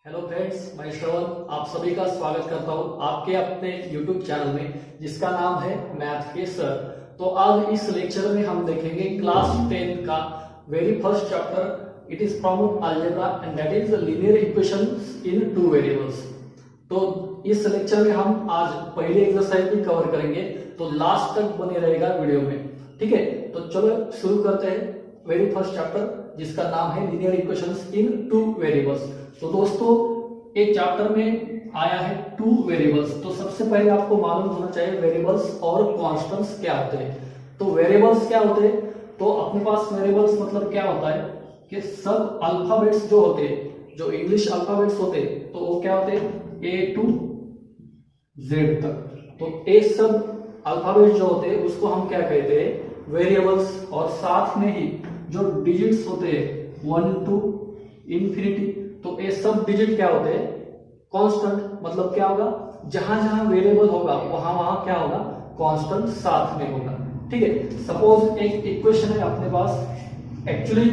Hello friends, मैं श्रवण आप सभी का स्वागत करता हूं आपके अपने यूट्यूब चैनल में जिसका नाम है मैथ के सर। तो आज इस लेक्चर में हम देखेंगे क्लास 10 का very first chapter. It is from algebra and that is linear equations in two variables. तो इस लेक्चर में हम आज पहले एक्सरसाइज भी कवर करेंगे, तो लास्ट तक बने रहेगा वीडियो में। ठीक है, तो चलो शुरू करते हैं वेरी फर्स्ट चैप्टर जिसका नाम है लीनियर इक्वेशंस इन टू वेरिएबल्स। तो दोस्तों एक चैप्टर में आया है टू वेरिएबल्स। तो सबसे पहले आपको मालूम होना चाहिए वेरिएबल्स और कांस्टेंट्स क्या होते हैं। तो वेरिएबल्स क्या होते हैं, तो अपने पास वेरिएबल्स मतलब क्या होता है कि सब अल्फाबेट्स जो होते हैं, जो इंग्लिश अल्फाबेट्स होते हैं, तो वो क्या होते हैं ए टू जेड तक। तो ए सब अल्फाबेट्स जो होते हैं उसको हम क्या कहते हैं वेरिएबल्स। और साथ में ही जो डिजिट्स होते हैं 1 टू इंफिनिटी, तो ये सब डिजिट क्या होते हैं कांस्टेंट। मतलब क्या होगा, जहां जहां वेरिएबल होगा वहां वहां क्या होगा कांस्टेंट साथ में होगा। ठीक है, सपोज एक इक्वेशन है अपने पास। एक्चुअली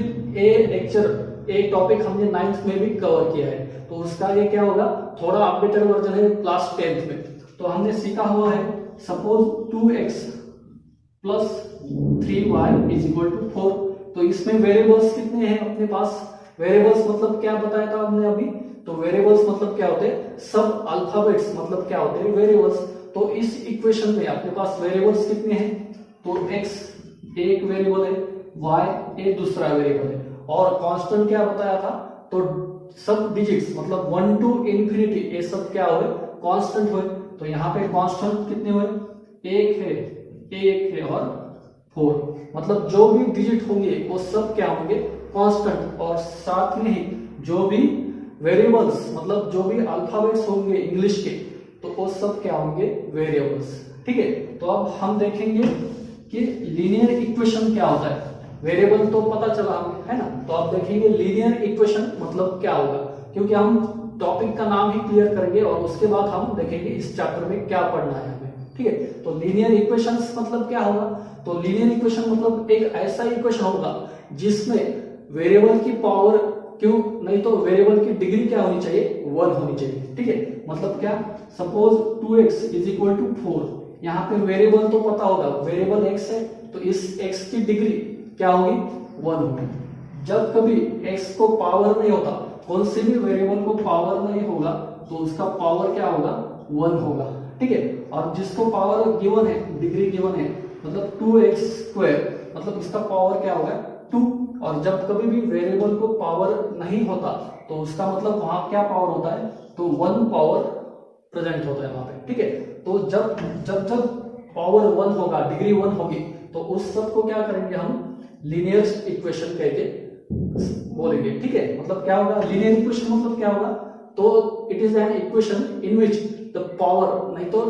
ये टॉपिक हमने 9th में भी कवर किया है, तो उसका ये क्या होगा थोड़ा अपडेटेड वर्जन है क्लास 10th में। तो हमने सीखा हुआ है suppose 2x plus 3y is equal to 4। तो इसमें वेरिएबल्स कितने हैं अपने पास। वेरिएबल्स मतलब क्या बताया था हमने अभी, तो वेरिएबल्स मतलब क्या होते हैं सब अल्फाबेट्स मतलब क्या होते हैं वेरिएबल्स। तो इस इक्वेशन में अपने पास वेरिएबल्स कितने हैं, तो x एक वेरिएबल है, y एक दूसरा वेरिएबल है, और कांस्टेंट क्या बताया था, तो सब डिजिट्स मतलब 1 टू इंफिनिटी ये सब क्या हुए कांस्टेंट हुए। तो यहाँ पे कांस्टेंट कितने हुए, एक है और 4। मतलब जो भी डिजिट होंगे वो सब क्या होंगे कांस्टेंट। और साथ में ही जो भी वेरिएबल्स मतलब जो भी अल्फाबेट्स होंगे इंग्लिश के, तो वो सब क्या होंगे वेरिएबल्स। ठीक है, तो अब हम देखेंगे कि लीनियर इक्वेशन क्या होता है। वेरिएबल तो पता चला हमें, है ना। तो अब देखेंगे लीनियर इक्वेशन मतलब क्या होगा, क्योंकि हम टॉपिक का नाम ही क्लियर करेंगे और उसके बाद हम देखेंगे इस चैप्टर में क्या पढ़ना है हमें। ठीक है, तो लीनियर इक्वेशंस मतलब क्या होगा, तो लीनियर इक्वेशन मतलब एक ऐसा इक्वेशन होगा जिसमें वेरिएबल की पावर, क्यों नहीं तो वेरिएबल की डिग्री क्या होनी चाहिए 1 होनी चाहिए। ठीक है, मतलब क्या, suppose 2x is equal to 4। यहाँ पे वेरिएबल तो पता होगा वेरिएबल x है, तो इस x की डिग्री क्या होगी 1 होगी। जब कभी x को पावर नहीं होता, कौन से भी वेरिएबल को पावर नहीं होगा, तो उसका पावर क्या होगा 1 होगा। ठीक है, और जिसको पावर गिवन है, डिग्री गिवन है, मतलब 2x स्क्वायर, मतलब इसका पावर क्या होगा 2। और जब कभी भी वेरिएबल को पावर नहीं होता, तो उसका मतलब वहां क्या पावर होता है, तो 1 पावर प्रेजेंट होता है वहां पे। ठीक है, तो जब जब जब पावर 1 होगा, डिग्री 1 होगी, तो उस सब को क्या करेंगे हम लीनियर इक्वेशन कह के बोलेंगे। ठीक है, मतलब क्या होगा लीनियर इक्वेशन मतलब क्या होगा, तो it is an equation in which the power, नहीं तो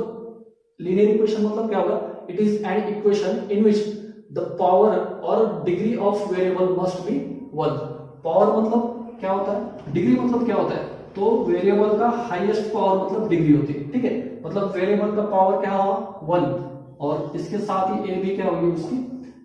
लीनियर इक्वेशन मतलब क्या होगा, it is an equation in which the power और degree of variable must be 1। Power मतलब क्या होता है, डिग्री मतलब क्या होता है, तो वेरिएबल का हाईएस्ट पावर मतलब डिग्री होती है। ठीक है, मतलब वेरिएबल का पावर क्या हुआ 1, और इसके साथ ही ए भी क्या होगी उसकी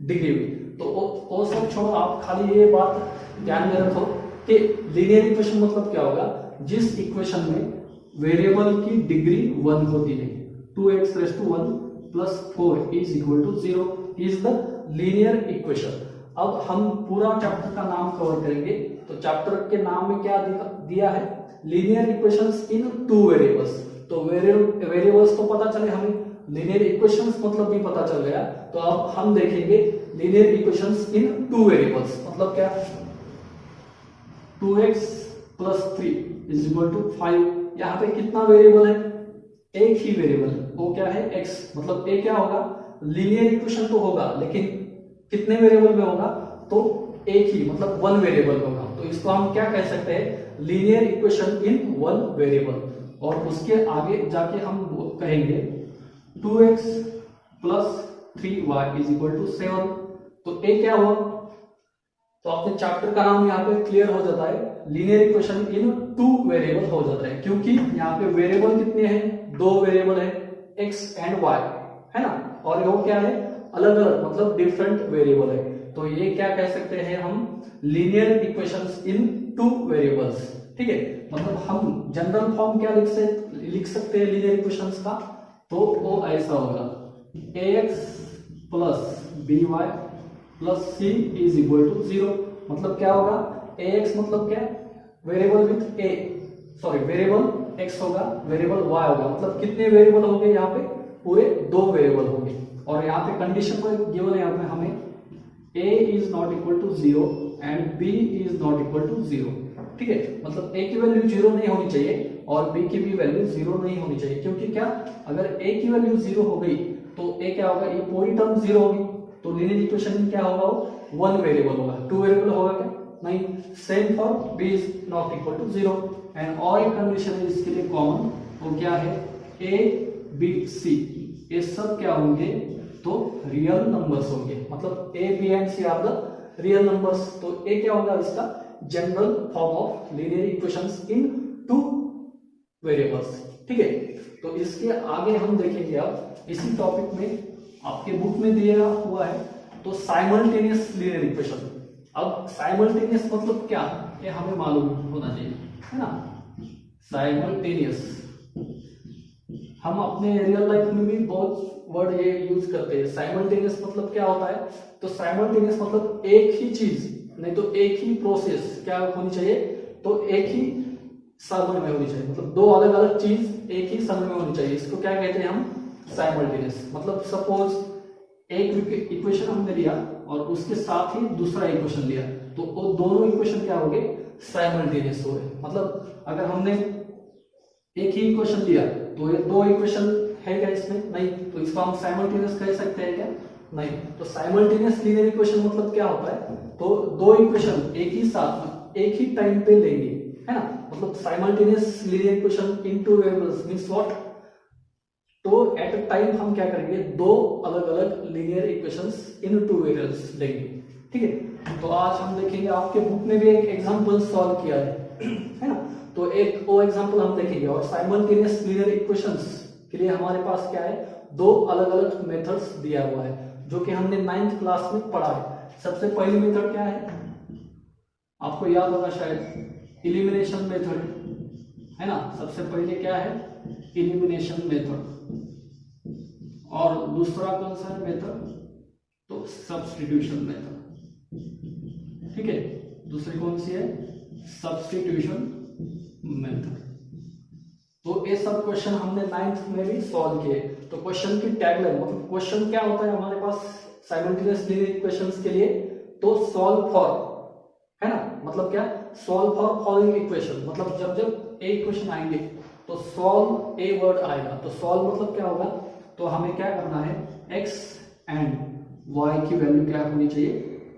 डिग्री हुई। तो वो सब छोड़ो, आप खाली ये बात ध्यान में रखो कि लीनियर इक्वेशन मतलब क्या होगा, जिस इक्वेशन में वेरिएबल की डिग्री 1 होती है। 2x raise to 1 plus 4 is equal to 0 is the linear equation. अब हम पूरा चैप्टर का नाम कवर करेंगे। तो चैप्टर के नाम में क्या दिया है, लीनियर इक्वेशंस इन टू वेरिएबल्स। तो वेरिएबल्स तो पता चले हमें, लीनियर इक्वेशंस मतलब भी पता चल गया। तो अब हम देखेंगे लीनियर इक्वेशंस इन टू वेरिएबल्स मतलब क्या, 2x plus 3 is equal to 5। यहाँ पे कितना वेरिएबल है, एक ही वेरिएबल, वो क्या है x। मतलब a क्या होगा, लीनियर इक्वेशन तो होगा लेकिन कितने वेरिएबल में होगा, तो एक ही मतलब 1 वेरिएबल में होगा। तो इसको हम क्या कह सकते हैं लीनियर इक्वेशन इन 1 वेरिएबल। और उसके आगे जाके हम कहेंगे 2x plus 3y is equal to 7। तो a क्या हुआ, तो अपने चैप्टर का नाम यहाँ पे क्लियर हो जाता है, लीनियर इक्वेशन इन 2 वेरिएबल हो जाता है, क्योंकि यहाँ पे वेरिएबल कितने हैं, 2 वेरिएबल है x एंड y, है ना। और वो क्या है अलग अलग मतलब डिफरेंट वेरिएबल है। तो ये क्या कह सकते हैं हम लीनियर इक्वेशंस इन 2 वेरिएबल्स। ठीक है, मतलब हम जनरल फॉर्म क्या लिख सकते हैं लीनियर इक्वेशंस का, तो वो ऐसा होगा ax plus by plus c is equal to 0। मतलब क्या होगा, ax मतलब क्या, variable with a, sorry variable x होगा, वेरिएबल y होगा, मतलब कितने वेरिएबल होंगे यहाँ पे, पूरे 2 वेरिएबल होंगे। और यहाँ पे कंडीशन को गिवन है यहाँ पे हमें a is not equal to 0 and b is not equal to 0। ठीक है, मतलब a की वैल्यू 0 नहीं होनी चाहिए और b की भी वैल्यू 0 नहीं होनी चाहिए, क्योंकि क्या, अगर a की वैल्यू 0 हो गई तो a क्या होगा, ये पूरी टर्म 0 होगी, तो लीनियर इक्वेशन में क्या होगा, वो 1 वेरिएबल होगा, 2 वेरिएबल होगा क्या, नहीं। Same for b is not equal to 0 and और एक कंडीशन है इसके लिए कॉमन, वो क्या है, a b c ये सब क्या होंगे, तो रियल नंबर्स होंगे, मतलब a b and c are the real numbers. तो a क्या होगा, इसका general form of linear equations in 2 variables. ठीक है, तो इसके आगे हम देखेंगे अब इसी टॉपिक में, आपके बुक में दिया हुआ है तो साइमल्टेनियस लीनियर इक्वेशन। अब साइमल्टेनियस मतलब क्या, ये हमें मालूम होना चाहिए, है ना। साइमल्टेनियस हम अपने रियल लाइफ में भी बहुत वर्ड ये यूज करते हैं। साइमल्टेनियस मतलब क्या होता है, तो साइमल्टेनियस मतलब एक ही चीज, नहीं तो एक ही प्रोसेस क्या होनी चाहिए, तो एक ही समय में होनी चाहिए, मतलब 2 अलग अलग चीज एक ही समय में होनी चाहिए, इसको क्या कहते हैं हम, साइमल्टेनियस। मतलब सपोज एक इक्वेशन हमने लिया और उसके साथ ही दूसरा इक्वेशन लिया, तो वो दोनों इक्वेशन क्या हो गए, साइमल्टेनियस हो गए। मतलब अगर हमने एक ही इक्वेशन लिया तो ये 2 इक्वेशन है क्या इसमें, नहीं, तो इसको हम साइमल्टेनियस कह सकते हैं क्या, नहीं। तो साइमल्टेनियस लीनियर इक्वेशन मतलब क्या होता है, तो 2 इक्वेशन एक ही साथ एक ही टाइम पे लेंगे, है ना। मतलब simultaneous linear equation in 2 variables means what, तो एट अ टाइम हम क्या करेंगे, 2 अलग अलग लीनियर इक्वेशंस इन 2 वेरिएबल्स लेंगे। ठीक है, तो आज हम देखेंगे, आपके बुक में भी एक एग्जांपल सॉल्व किया है ना, तो एक वो एग्जांपल हम देखेंगे। और साइमल्टेनियस लीनियर इक्वेशंस के लिए हमारे पास क्या है, 2 अलग अलग मेथड्स दिया हुआ है, जो कि हमने 9th क्लास में पढ़ा है। सबसे पहली मेथड क्या है, आपको याद होगा शायद, इलिमिनेशन मेथड, है ना। सबसे पहले क्या है, इलिमिनेशन मेथड, और दूसरा कौन सा है मेथड, तो सब्स्टिट्यूशन मेथड। ठीक है, दूसरी कौन सी है, सब्स्टिट्यूशन मेथड। तो ये सब क्वेश्चन हमने 9th में भी सॉल्व किए। तो क्वेश्चन की टैगलाइन, मतलब क्वेश्चन क्या होता है हमारे पास साइमल्टेनियस लीनियर इक्वेशंस के लिए, तो सॉल्व फॉर, है ना, मतलब क्या, सॉल्व फॉर फॉलोइंग इक्वेशन, मतलब जब जब ए इक्वेशन आएंगे तो सॉल्व ए वर्ड आएगा, तो सॉल्व मतलब क्या होगा, तो हमें क्या करना है, x एंड y की वैल्यू क्या होनी चाहिए,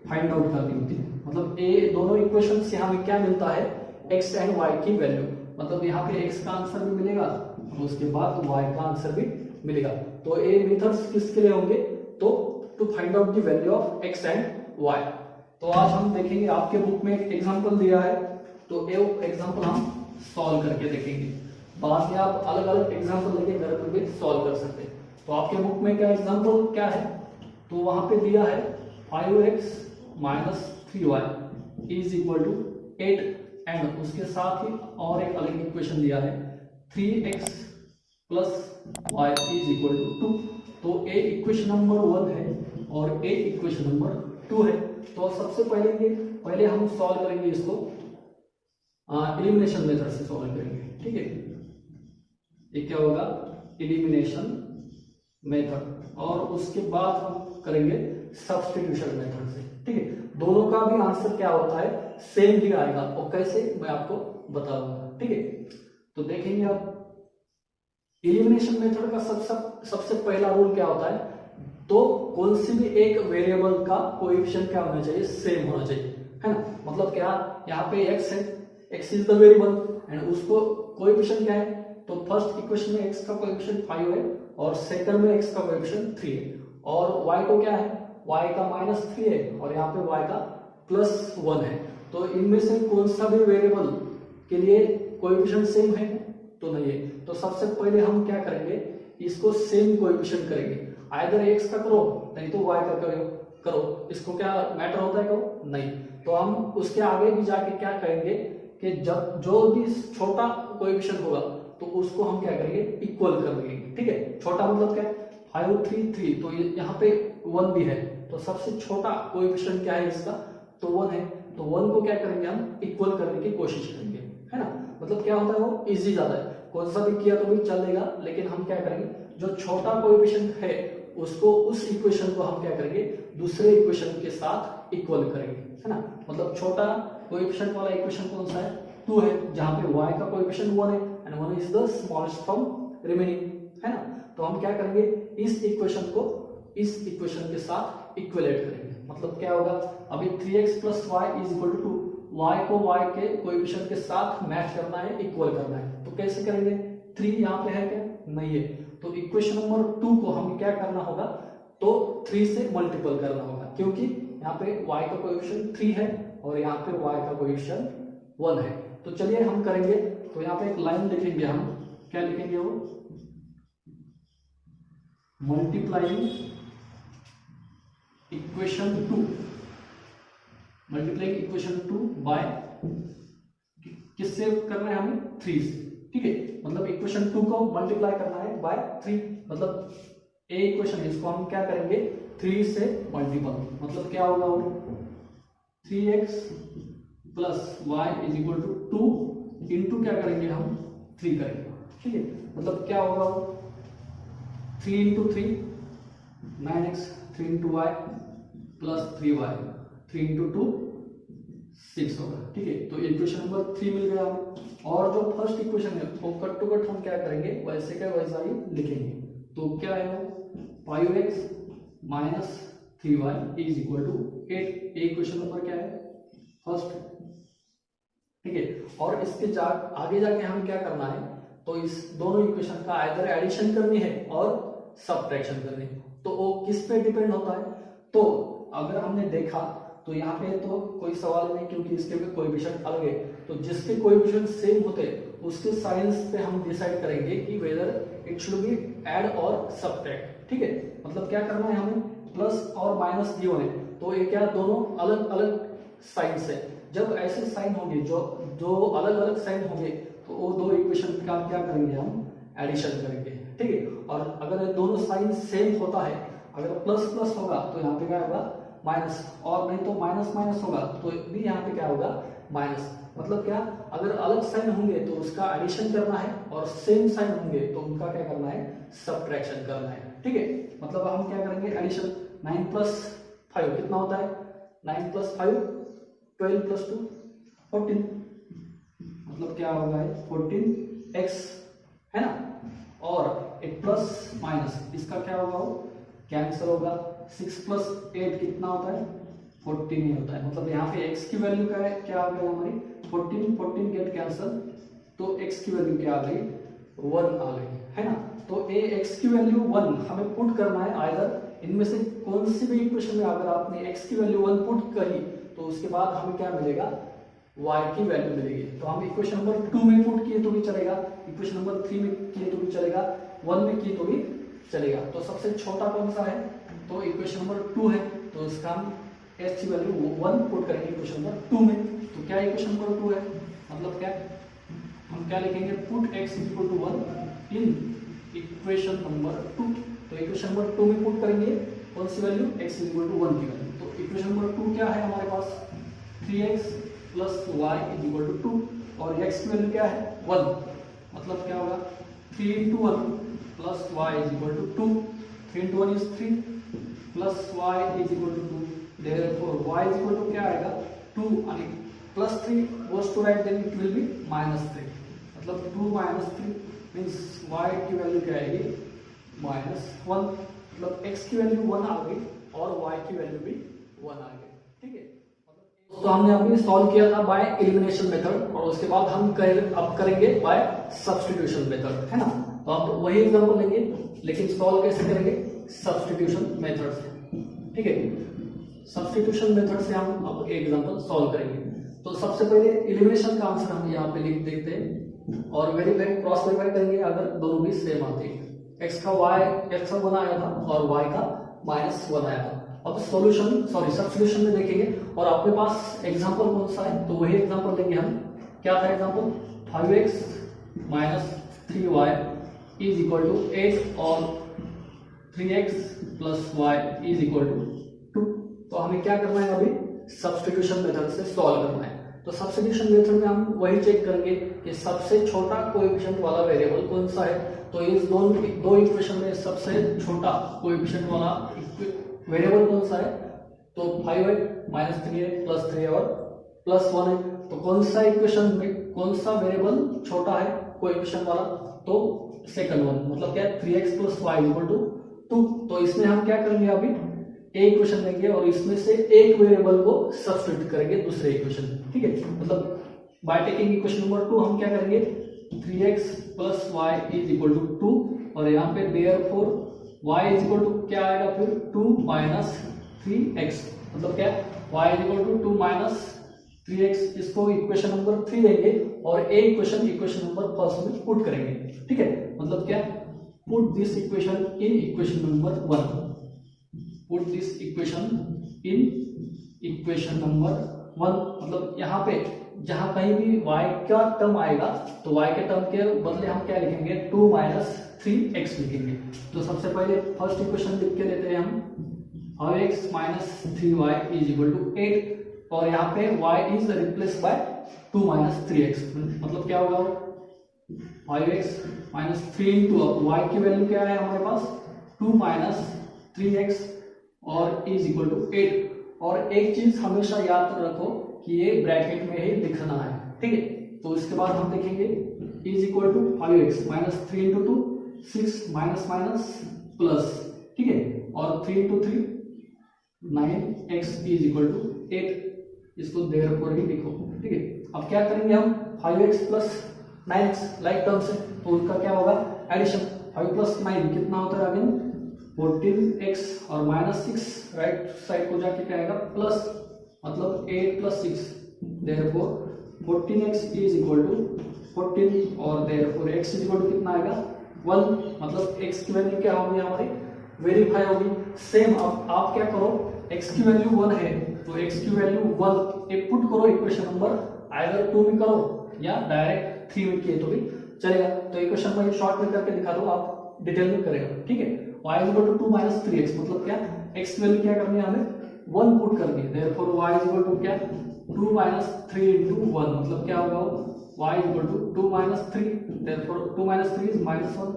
फाइंड आउट करनी होती है। मतलब ए दोनों इक्वेशन से हमें क्या मिलता है, x एंड y की वैल्यू, मतलब यहाँ पे x का आंसर भी मिलेगा और उसके बाद y का आंसर भी मिलेगा। तो ये मेथड्स किसके लिए होंगे, तो to find out the value of x and y। तो आज हम देखेंगे, आपके बुक में एक एग्जांपल दिया है, तो ये एग्जांपल हम सॉल्व करके देखेंगे। बाद में आप अलग अलग एग्जांपल लेके घर पर भी सॉल्व कर सकते हैं। तो आपके बुक में क्या एग्जांपल क्या है, तो वहां पे दिया है 5x minus 3y is equal to 8 and उसके साथ ही और एक अलग इक्वेशन दिया है 3x plus y is equal to 2। तो ए इक्वेशन नंबर 1 है और ए इक्वेशन नंबर 2 है। तो सबसे पहले हम सॉल्व करेंगे इसको एलिमिनेशन मेथड से सॉल्व करेंगे। ठीक है, ये क्या होगा, एलिमिनेशन मेथड, और उसके बाद हम करेंगे सब्स्टिट्यूशन मेथड से। ठीक है, दोनों का भी आंसर क्या होता है, सेम ही आएगा, और कैसे मैं आपको बताऊंगा। ठीक है, तो देखेंगे आप एलिमिनेशन मेथड का सबसे पहला रूल क्या होता है, तो कौन सी भी एक वेरिएबल का कोएफिशिएंट क्या होना चाहिए, सेम होना चाहिए, है ना। मतलब क्या, यहाँ पे x है, x is the variable and उसको कोएफिशिएंट क्या है, तो फर्स्ट इक्वेशन में x का कोएफिशिएंट 5 है और सेकंड में x का कोएफिशिएंट 3 है, और y को क्या है, y का -3 है और यहाँ पे y का +1 है। तो इनमें से कौन सा भी वेरिएबल के लिए कोएफिशिएंट सेम है, तो नहीं है। तो सबसे पहले हम क्या करेंगे, इसको सेम कोएफिशिएंट करेंगे, आइदर x का करो नहीं तो y का करो, इसको क्या मैटर होता है करो नहीं। तो हम उसके आगे भी जाके क्या करेंगे, कि जब जो भी छोटा कोएफिशिएंट होगा तो उसको हम क्या करेंगे, इक्वल कर देंगे। ठीक है, छोटा मतलब क्या है, 5 3 3, तो यहाँ पे 1 भी है, तो सबसे छोटा कोएफिशिएंट क्या है इसका, तो 1 है, तो 1 को क्या करेंगे हम, इक्वल करने की कोशिश करेंगे, है ना। मतलब क्या होता है, वो इजी ज्यादा है, कौन सा भी किया तो भी चलेगा, लेकिन हम क्या करेंगे, जो छोटा कोएफिशिएंट है उसको, उस इक्वेशन को हम क्या करेंगे, दूसरे इक्वेशन के साथ इक्वल करेंगे, है ना। मतलब छोटा कोएफिशिएंट वाला इक्वेशन कौन सा है, 2 है, जहां पे y का कोएफिशिएंट 1 है and 1 is the smallest from remaining, है ना। तो हम क्या करेंगे, इस इक्वेशन को इस इक्वेशन के साथ इक्विलेट करेंगे। मतलब क्या होगा, अभी 3x + y = 2, y को y के कोएफिशिएंट के साथ मैच करना है, इक्वल करना है। तो कैसे करेंगे, 3 यहाँ पे है क्या, नहीं है, तो इक्वेशन नंबर 2 को हमें क्या करना होगा, तो 3 से मल्टीपल करना होगा, क्योंकि यहाँ पे y का कोएफिशिएंट 3 है और यहाँ पे y का कोएफिशिएंट 1 है। तो चलिए हम करेंगे, तो यहाँ पे एक लाइन लिखेंगे हम, क्या लिखेंगे, वो multiplying equation 2, multiplying equation 2 by, किससे करना है हमें, 3 से। ठीक है, मतलब इक्वेशन 2 को मल्टीप्लाई करना है बाय 3, मतलब ए इक्वेशन है, इसको हम क्या करेंगे, 3 से मल्टीपल, मतलब क्या होगा, वो 3x + y = 2 इंटू क्या करेंगे हम, 3 करेंगे। ठीक है, मतलब क्या होगा, 3 × 3 9x, 3 × y + 3y, 3 × 2 6 होगा। ठीक है, तो इक्वेशन नंबर 3 मिल गया हमें। और जो फर्स्ट इक्वेशन है वो कट टू कट हम क्या करेंगे, वैसे का वैसा ही लिखेंगे। तो क्या है, 5x - 3y = 8, इक्वेशन नंबर क्या है, फर्स्ट। ठीक है, और इसके आगे जाके हम क्या करना है, तो इस दोनों इक्वेशन का आइदर एडिशन करनी है और सब्ट्रैक्शन करनी है। तो वो किस पे डिपेंड होता है, तो अगर हमने देखा तो यहाँ पे तो कोई सवाल नहीं, क्योंकि इसके भी कोएफिशिएंट अलग है, तो जिसके कोएफिशिएंट सेम होते हैं उसके साइंस पे हम डिसाइड करेंगे कि whether it should be add और सब्ट्रैक्ट। ठीक है, मतलब क्या करना है हमें, प्लस और माइनस गिवन है, तो ये क्या, दोनों अलग अलग साइंस है। जब ऐसे साइन होंगे, जो अलग अलग साइन होंगे, तो वो दो इक्वेशन का क्या करेंगे, हम एडिशन करेंगे। ठीक है, और अगर दोनों साइन सेम होता है, अगर प्लस प्लस होगा तो यहाँ पे क्या होगा, माइनस, और नहीं तो माइनस माइनस होगा तो भी यहाँ पे क्या होगा, माइनस। मतलब क्या, अगर अलग साइन होंगे तो उसका एडिशन करना है, और सेम साइन होंगे तो उनका क्या करना है, सब्ट्रैक्शन करना है। ठीक है, मतलब हम क्या करेंगे, एडिशन, 9 + 5 कितना होता है, 9 + 5 12 + 2 14, मतलब क्या होगा, 14x, है ना। और एक प्लस माइनस, इसका क्या होगा, वो कैंसिल होगा। 6 + 8 कितना होता है, 14 ही होता है। मतलब यहाँ पे x की वैल्यू क्या आ गई हमारी, 14, 14 गेट कैंसिल, तो x की वैल्यू क्या आ गई, 1 आ गई, है ना। तो x की वैल्यू 1 हमें पुट करना है, आइदर इनमें से कौन सी भी इक्वेशन में अगर आपने x की वैल्यू 1 पुट करी तो उसके बाद हमें क्या मिलेगा, y की वैल्यू मिलेगी। तो हम इक्वेशन नंबर 2 में पुट किए तो भी चलेगा, इक्वेशन नंबर 3 में किए तो भी चलेगा, 1 में किए तो भी चलेगा। तो सबसे छोटा कौन सा है, तो इक्वेशन नंबर 2 है, तो इसका हम x की वैल्यू 1 पुट करेंगे इक्वेशन नंबर 2 में। तो क्या इक्वेशन नंबर 2 है, मतलब क्या, हम क्या लिखेंगे, पुट x = 1 इन इक्वेशन नंबर 2। तो इक्वेशन नंबर 2 में पुट करेंगे कौन सी वैल्यू, x = 1 की वैल्यू। तो इक्वेशन नंबर 2 क्या है हमारे पास, 3x + y = 2, और x की वैल्यू क्या है, 1, मतलब क्या होगा, 3 × 1 + y = 2, 3 × 1 is 3 + y = 2, therefore y = क्या आएगा, 2, and +3 goes to right, then it will be -3, मतलब 2 - 3 means y की वैल्यू क्या आएगी, -1, मतलब x की वैल्यू 1 आ गई और y की वैल्यू भी 1 आ गई। ठीक है, तो हमने अभी सॉल्व किया था बाय एलिमिनेशन मेथड, और उसके बाद हम अब करेंगे बाय सब्स्टिट्यूशन मेथड, है ना। तो आप वही एग्जांपल लेंगे, लेकिन सॉल्व कैसे करेंगे, सब्स्टिट्यूशन मेथड से। ठीक है, सब्स्टिट्यूशन मेथड से हम अब एक एग्जांपल सॉल्व करेंगे। तो सबसे पहले एलिमिनेशन का आंसर हम यहाँ पे लिख देते हैं, और वेरीफाई क्रॉस वेरीफाई करेंगे अगर दोनों भी सेम आते हैं। x का 1 आया था और y का -1 आया था। अब सॉल्यूशन सब्स्टिट्यूशन में देखेंगे, और आपके पास एग्जांपल कौन सा है, तो वही एग्जांपल लेंगे हम क्या था example, 5x minus 3y is equal to 8 और 3x plus y is equal to 2। तो हमें क्या करना है, अभी सब्स्टिट्यूशन मेथड से सॉल्व करना है। तो सब्स्टिट्यूशन मेथड में हम वही चेक करेंगे कि सबसे छोटा कोएफिशिएंट वाला वेरिएबल कौन सा है। तो इस दो इक्वेशन में सबसे छोटा कोएफिशिएंट वाला वेरिएबल कौन सा है, तो 5x माइनस 3x प्लस 3 और प्लस 1 है। तो कौन सा इक्वेशन में कौन सा वेरिएबल छोटा है कोएफिशिएंट वाला, तो सेकंड वन, मतलब क्या है 3x plus y equal to 2। तो इसमें हम क्या करेंगे, अभी एक इक्वेशन लेंगे और इसमें से एक वेरिएबल को सब्स्टिट्यूट करेंगे दूसरे इक्वेशन में, ठीक है। मतलब बाय टेकिंग इक्वेशन नंबर 2 हम क्या करेंगे, 3x plus y is equal to 2 और यहाँ पे therefore y is equal to क्या आएगा फिर 2 माइनस 3x, मतलब क्या y is equal to 2 minus 3x। इसको इक्वेशन नंबर 3 लेंगे और एक इक्वेशन नंबर फर्स्ट में पुट करेंगे, ठीक है। मतलब क्या, put this equation in equation number 1, put this equation in equation number 1। मतलब यहाँ पे जहां कहीं भी y का टर्म आएगा तो y के टर्म के बदले हम क्या लिखेंगे, 2 माइनस 3x लिखेंगे। तो सबसे पहले फर्स्ट इक्वेशन लिख के लेते हैं हम, 5x minus 3y is equal to 8 और यहाँ पे y is replace by 2 minus 3x। मतलब क्या होगा, 5x माइनस 3 इंटू y की वैल्यू क्या है हमारे पास 2 माइनस 3x और इज इक्वल टू 8। और एक चीज हमेशा याद रखो कि ये ब्रैकेट में ही लिखना है, ठीक है। तो इसके बाद हम देखेंगे is equal to 5x minus 3 into 2 6 minus minus plus, ठीक है, और 3 into 3 9x is equal to 8। इसको देयरफॉर ही लिखो, ठीक है। अब क्या करेंगे हम, 5x plus 9x like term से, तो उनका क्या होगा एडिशन, 5 प्लस 9 कितना होता है अगेन 14x और माइनस 6 राइट साइड को जाके क्या आएगा प्लस, मतलब 8 plus 6 therefore 14x is equal to 14 और therefore x is equal to कितना आएगा 1। मतलब x की वैल्यू क्या होगी हमारी वेरीफाई होगी। सेम अब आप क्या करो, x की वैल्यू 1 है तो x की वैल्यू 1 एक पुट करो इक्वेशन नंबर आइदर 2 में करो या डायरेक्ट 3 में किए तो भी चलेगा। तो इक्वेशन में शॉर्ट में करके दिखा दो, आप डिटेल में करेगा, ठीक है। y is equal to 2 minus 3x, मतलब क्या x की वैल्यू क्या करनी है हमें 1 पुट करनी है। Therefore y is equal to क्या 2 माइनस 3 इंटू 1, मतलब क्या होगा y is equal to 2 minus 3, therefore 2 minus 3 is minus 1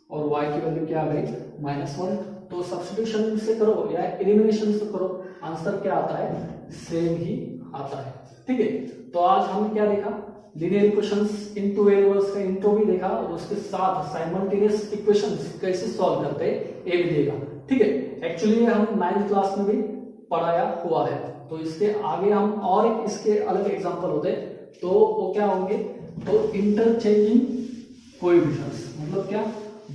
और y की वैल्यू क्या आ गई माइनस 1। तो सब्स्टिट्यूशन से करो या एलिमिनेशन से करो, आंसर क्या आता है सेम ही आता है, ठीक है। तो आज हमने क्या देखा, लीनियर इक्वेशंस इन टू वेरिएबल्स का इंट्रो भी देखा और उसके साथ साइमल्टेनियस इक्वेशंस कैसे सॉल्व करते हैं ये भी देखा, ठीक है। एक्चुअली हम 9th क्लास में भी पढ़ाया हुआ है, तो इसके आगे हम और एक इसके अलग एग्जांपल होते तो वो क्या होंगे, तो इंटरचेंजिंग कोएफिशिएंट्स, मतलब क्या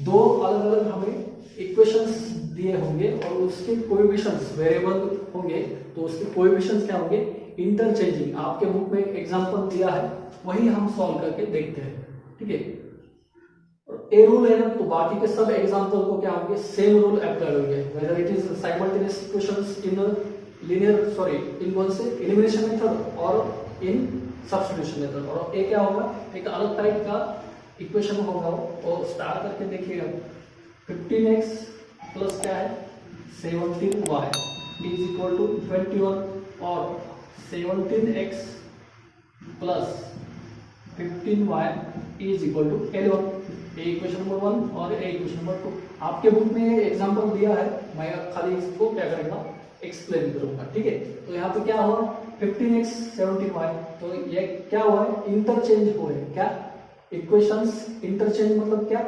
दो अलग अलग हमें इक्वेशंस दिए होंगे और उसके कोएफिशिएंट्स वेरिएबल होंगे, तो उसके कोएफिशिएंट्स क्या होंगे इंटरचेंजिंग। आपके बुक में एक एग्जांपल दिया है वही हम सॉल्व करके देखते हैं, ठीक है। ए रूल है ना, तो बाकी के सब एग्जांपल को क्या होंगे सेम रूल अप्लाई होंगे, whether it is simultaneous equations in linear sorry in one से एलिमिनेशन मेथड और इन सब्स्टिट्यूशन मेथड। और ए क्या होगा, एक अलग टाइप का इक्वेशन होगा वो स्टार्ट करके देखिएगा। 15x प्लस क्या है 17y इज इक्वल टू 21 और 17x plus 15y is equal to 11। Equation number 1 और इक्वेशन नंबर 2 आपके बुक में एग्जांपल दिया है, मैं खाली इसको क्या करूंगा एक्सप्लेन करूंगा, ठीक है। तो यहाँ पे क्या हुआ 15x 17y, तो ये क्या हुआ है इंटरचेंज हुए, क्या इक्वेशंस इंटरचेंज मतलब क्या,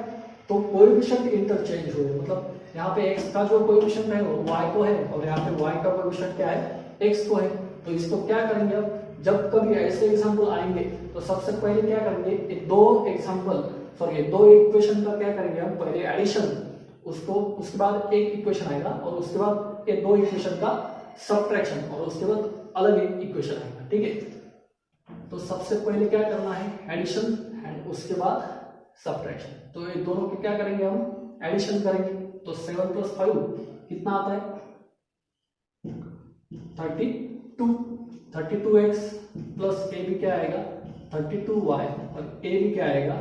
तो कोएफिशिएंट इंटरचेंज हुए, मतलब यहाँ पे x का जो कोएफिशिएंट है वो y को है और यहाँ पे y का कोएफिशिएंट क्या है x को है। तो इसको क्या करेंगे, अब जब कभी ऐसे एग्जांपल आएंगे तो सबसे पहले क्या करेंगे, दो इक्वेशन का क्या करेंगे हम पहले एडिशन, उसको उसके बाद एक इक्वेशन आएगा और उसके बाद ये दो इक्वेशन का सब्ट्रैक्शन और उसके बाद अलग एक इक्वेशन आएगा, ठीक है। तो सबसे पहले क्या करना है एडिशन एंड उसके बाद सब्ट्रैक्शन। तो ये दोनों के क्या करेंगे हम एडिशन करेंगे, तो 7 प्लस 5 कितना आता है 32, 32x प्लस ए भी क्या आएगा 32y और a भी क्या आएगा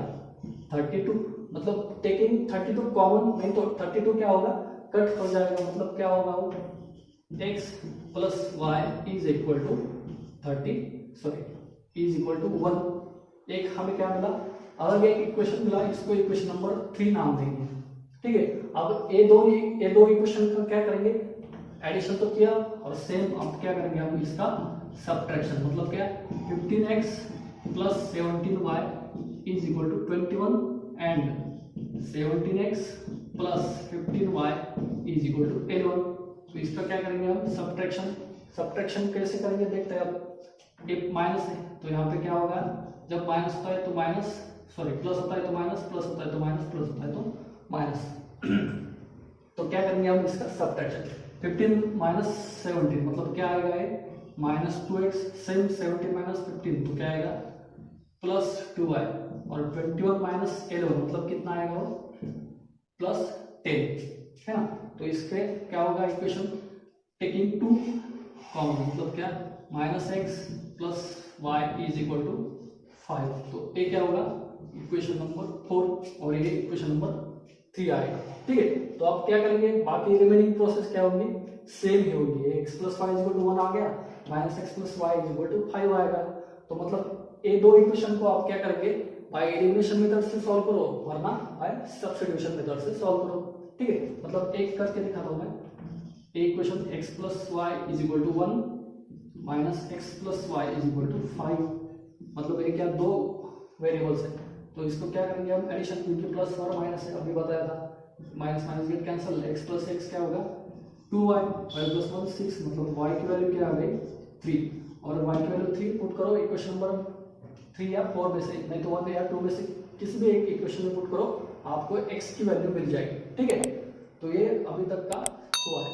32, मतलब टेकिंग 32 कॉमन, नहीं तो 32 क्या होगा कट हो जाएगा, मतलब क्या होगा वो x plus y is equal to 1। एक हमें क्या मिला, अलग एक इक्वेशन मिला, इसको इक्वेशन नंबर 3 नाम देंगे। ठीक है, अब ये दो इक्वेशन का क्या करेंगे, एडिशन तो किया और सेम अब क्या करेंगे हम इसका सब्ट्रैक्शन, मतलब क्या 15x plus 17y is equal to 21 and 17x plus 15y is equal to 11। तो इसका क्या करेंगे हम सब्ट्रैक्शन कैसे करेंगे देखते हैं। अब एक माइनस है तो यहाँ पे क्या होगा, जब माइनस होता है तो माइनस, सॉरी प्लस होता है तो माइनस, प्लस होता है तो माइनस, प्लस होता है तो माइनस। तो क्या करेंगे हम इसका सब्ट्रैक्शन, 15 माइनस 17 मतलब क्या आएगा ये माइनस 2x, सेम 17 माइनस 15 तो क्या आएगा प्लस 2y, और 21 माइनस 11 मतलब कितना आएगा वो प्लस 10 है ना। तो इसके क्या होगा इक्वेशन, टेकिंग 2 कॉमन मतलब क्या minus x plus y is equal to 5। तो ये क्या होगा इक्वेशन नंबर 4 और ये इक्वेशन नंबर 3 आएगा। ठीक है, तो आप क्या करेंगे, बाकी रिमेनिंग प्रोसेस क्या होगी सेम ही होगी। X plus y is equal to 1 आ गया, minus x plus y is equal to 5 आएगा। तो मतलब ये दो इक्वेशन को आप क्या करेंगे बाय एलिमिनेशन मेथड से सॉल्व करो, वरना बाय सब्स्टिट्यूशन मेथड से सॉल्व करो। ठीक है, मतलब एक करके दिखाता हूं मैं। Equation x plus y is equal to 1 minus x plus y is equal to 5, मतलब ये क्या दो वेरिएबल्स है तो इसको क्या करेंगे हम एडिशन, क्योंकि प्लस और माइनस है अभी बताया था, minus minus get cancel, x plus x क्या होगा 2y, y प्लस 1 6, मतलब y की वैल्यू क्या आ गई 3 और y की वैल्यू 3 पुट करो इक्वेशन नंबर 3 या 4 में से, नहीं तो 1 या 2 में से किसी भी एक इक्वेशन में पुट करो, आपको x की वैल्यू मिल जाएगी। ठीक है, तो ये अभी तक का हुआ है।